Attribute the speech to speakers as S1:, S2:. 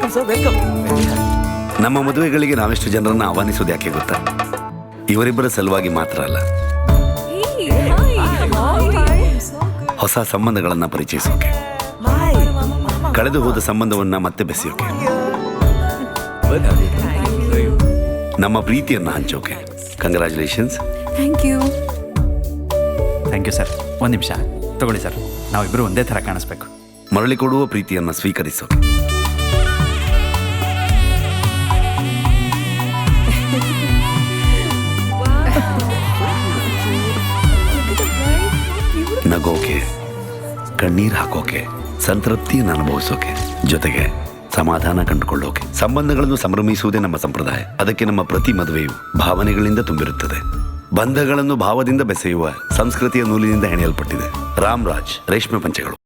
S1: Welcome sir, welcome.
S2: ನಮ್ಮ ಮದುವೆಗಳಿಗೆ ನಾವೆಷ್ಟು ಜನರನ್ನ ಆಹ್ವಾನಿಸೋದು ಯಾಕೆ ಗೊತ್ತಾ? ಇವರಿಬ್ಬರ ಸಲುವಾಗಿ ಮಾತ್ರ ಅಲ್ಲ, ಹೊಸ ಸಂಬಂಧಗಳನ್ನ ಪರಿಚಯಿಸೋಕೆ, ಕಳೆದು ಹೋದ ಸಂಬಂಧವನ್ನ ಮತ್ತೆ ಬೆಸೆಯೋಕೆ, ನಮ್ಮ ಪ್ರೀತಿಯನ್ನ ಹಂಚೋಕೆ. Congratulations.
S3: Thank you.
S1: Thank you sir. ಒಂದು ನಿಮಿಷ ತಗೊಳ್ಳಿ ಸರ್, ನಾವಿಬ್ಬರು ಒಂದೇ ಥರ ಕಾಣಿಸ್ಬೇಕು.
S2: ಮರಳಿ ಕೊಡುವ ಪ್ರೀತಿಯನ್ನ ಸ್ವೀಕರಿಸೋಕೆ. ನಗೋಕೆ, ಕಣ್ಣೀರ್ ಹಾಕೋಕೆ, ಸಂತೃಪ್ತಿಯನ್ನು ಅನುಭವಿಸೋಕೆ, ಜೊತೆಗೆ ಸಮಾಧಾನ ಕಂಡುಕೊಳ್ಳೋಕೆ. ಸಂಬಂಧಗಳನ್ನು ಸಂಭ್ರಮಿಸುವುದೇ ನಮ್ಮ ಸಂಪ್ರದಾಯ. ಅದಕ್ಕೆ ನಮ್ಮ ಪ್ರತಿ ಮದುವೆಯು ಭಾವನೆಗಳಿಂದ ತುಂಬಿರುತ್ತದೆ. ಬಂಧಗಳನ್ನು ಭಾವದಿಂದ ಬೆಸೆಯುವ ಸಂಸ್ಕೃತಿಯ ನೂಲಿನಿಂದ ಹೆಣೆಯಲ್ಪಟ್ಟಿದೆ. ರಾಮ್ರಾಜ್ ರೇಷ್ಮೆ ಪಂಚೆಗಳು.